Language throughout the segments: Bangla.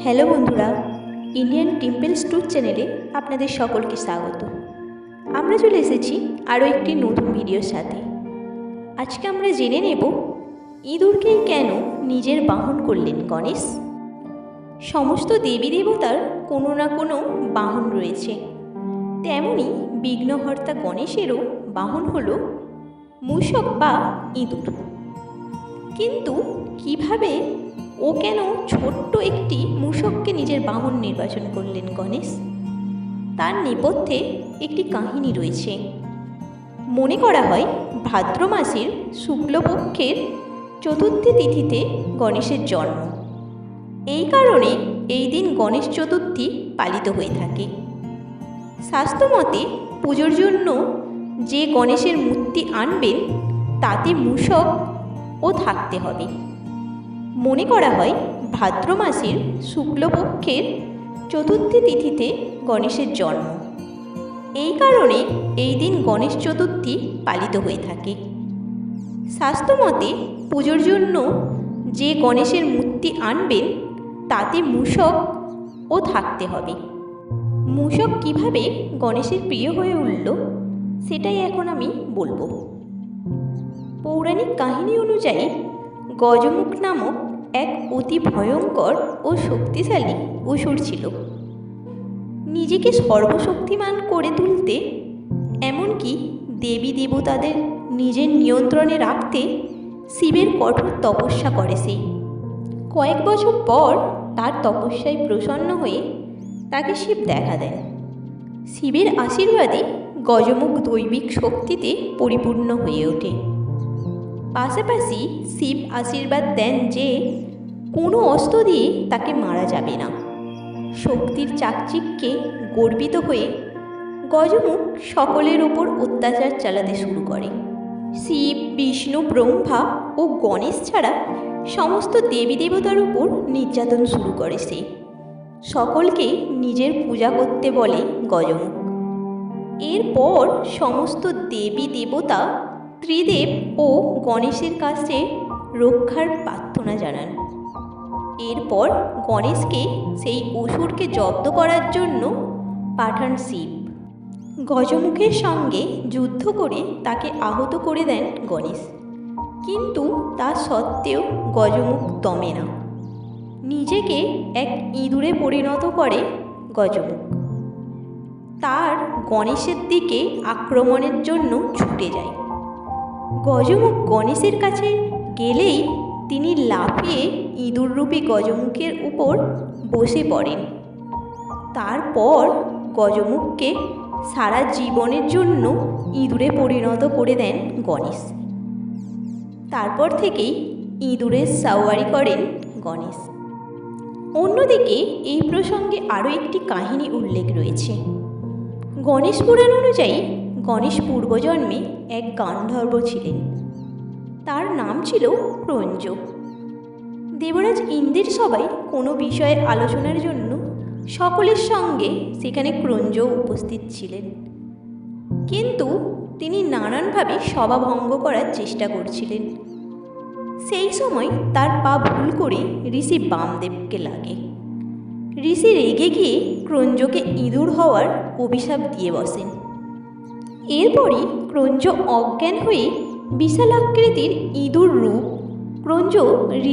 হ্যালো বন্ধুরা, ইন্ডিয়ান টেম্পলস ট্যুর চ্যানেলে আপনাদের সকলকে স্বাগত। আমরা চলে এসেছি আরও একটি নতুন ভিডিওর সাথে। আজকে আমরা জেনে নেব ইঁদুরকেই কেন নিজের বাহন করলেন গণেশ। সমস্ত দেবী দেবতার কোনো না কোনো বাহন রয়েছে, তেমনি বিঘ্নহর্তা গণেশেরও বাহন হলো মূষক বা ইঁদুর। কিন্তু কিভাবে ও কেন ছোট্ট একটি মূষককে নিজের বাহন নির্বাচন করলেন গণেশ, তার নেপথ্যে একটি কাহিনী রয়েছে। মনে করা হয় ভাদ্র মাসের শুক্লপক্ষের চতুর্থী তিথিতে গণেশের জন্ম। এই কারণে এই দিন গণেশ চতুর্থী পালিত হয়ে থাকে। শাস্ত্রমতে পুজোর জন্য যে গণেশের মূর্তি আনবেন তাতে মূষক ও থাকতে হবে। মনে করা হয় ভাদ্র মাসের শুক্লপক্ষের চতুর্থী তিথিতে গণেশের জন্ম। এই কারণে এই দিন গণেশ চতুর্থী পালিত হয়ে থাকে। শাস্ত্রমতে পুজোর জন্য যে গণেশের মূর্তি আনবেন তাতে মূষক ও থাকতে হবে। মূষক কিভাবে গণেশের প্রিয় হয়ে উঠল সেটাই এখন আমি বলবো। পৌরাণিক কাহিনী অনুযায়ী গজমুখ নামক এক অতি ভয়ঙ্কর ও শক্তিশালী অসুর ছিল। নিজেকে সর্বশক্তিমান করে তুলতে, এমনকি দেবী দেবতাদের নিজের নিয়ন্ত্রণে রাখতে শিবের কঠোর তপস্যা করে সে। কয়েক বছর পর তার তপস্যায় প্রসন্ন হয়ে তাকে শিব দেখা দেন। শিবের আশীর্বাদে গজমুখ দৈবিক শক্তিতে পরিপূর্ণ হয়ে ওঠে। পাশাপাশি শিব আশীর্বাদ দেন যে কোনো অস্ত্র দিয়ে তাকে মারা যাবে না। শক্তির চাকচিক্যে গর্বিত হয়ে গজমুখ সকলের ওপর অত্যাচার চালাতে শুরু করে। শিব, বিষ্ণু, ব্রহ্মা ও গণেশ ছাড়া সমস্ত দেবী দেবতার উপর নির্যাতন শুরু করে সে। সকলকে নিজের পূজা করতে বলে গজমুখ। এরপর সমস্ত দেবী দেবতা ত্রিদেব ও গণেশের কাছে রক্ষার প্রার্থনা জানান। এরপর গণেশকে সেই অসুরকে জব্দ করার জন্য পাঠান শিব। গজমুখের সঙ্গে যুদ্ধ করে তাকে আহত করে দেন গণেশ, কিন্তু তা সত্ত্বেও গজমুখ দমে না। নিজেকে এক ইঁদুরে পরিণত করে গজমুখ। তার গণেশের দিকে আক্রমণের জন্য ছুটে যায়। গজমুখ গণেশের কাছে গেলেই তিনি লাফিয়ে ইঁদুররূপী গজমুখের উপর বসে পড়েন। তারপর গজমুখকে সারা জীবনের জন্য ইঁদুরে পরিণত করে দেন গণেশ। তারপর থেকেই ইঁদুরের সাওয়ারি করেন গণেশ। অন্যদিকে এই প্রসঙ্গে আরও একটি কাহিনী উল্লেখ রয়েছে। গণেশ পুরাণ অনুযায়ী গণেশ পূর্বজন্মে এক গান্ধর্ব ছিলেন। তার নাম ছিল ক্রঞ্জ। দেবরাজ ইন্দ্রের সবাই কোনো বিষয়ে আলোচনার জন্য সকলের সঙ্গে সেখানে ক্রঞ্জ উপস্থিত ছিলেন, কিন্তু তিনি নানানভাবে সভা ভঙ্গ করার চেষ্টা করছিলেন। সেই সময় তার পা ভুল করে ঋষি বামদেবকে লাগে। ঋষি রেগে গিয়ে ক্রঞ্জকে ইঁদুর হওয়ার অভিশাপ দিয়ে বসেন। এরপরই ক্রঞ্জ অজ্ঞান হয়ে বিশালাকৃতির ইঁদুর রূপ ক্রঞ্জ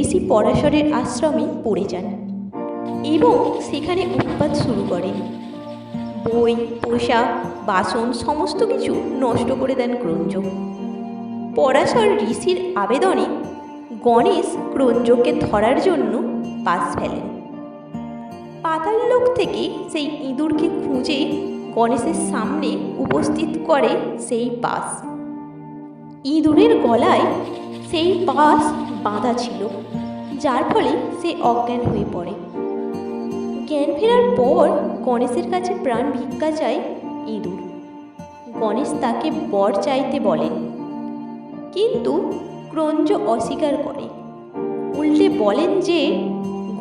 ঋষি পরাশরের আশ্রমে পড়ে যান এবং সেখানে উৎপাত শুরু করেন। বই, পোশাক, বাসন সমস্ত কিছু নষ্ট করে দেন ক্রঞ্জ। পরাশর ঋষির আবেদনে গণেশ ক্রঞ্জকে ধরার জন্য পাশ ফেলেন। পাতাললোক থেকে সেই ইঁদুরকে খুঁজে গণেশের সামনে উপস্থিত করে সেই পাশ। ইঁদুরের গলায় সেই পাশ বাঁধা ছিল, যার ফলে সে অজ্ঞান হয়ে পড়ে। জ্ঞান ফেরার পর গণেশের কাছে প্রাণ ভিক্ষা চায় ইঁদুর। গণেশ তাকে বর চাইতে বলেন, কিন্তু ক্রঞ্জ অস্বীকার করে। উল্টে বলেন যে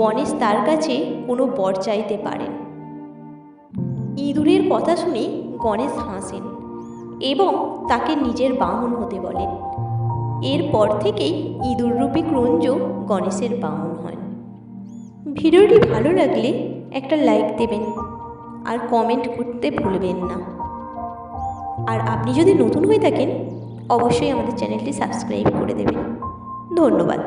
গণেশ তার কাছে কোনো বর চাইতে পারেন। ইঁদুরের কথা শুনে গণেশ হাসেন এবং তাকে নিজের বাহন হতে বলেন। এরপর থেকেই ইঁদুররূপী ক্রঞ্জ গণেশের বাহন হন। ভিডিওটি ভালো লাগলে একটা লাইক দেবেন আর কমেন্ট করতে ভুলবেন না। আর আপনি যদি নতুন হয়ে থাকেন অবশ্যই আমাদের চ্যানেলটি সাবস্ক্রাইব করে দেবেন। ধন্যবাদ।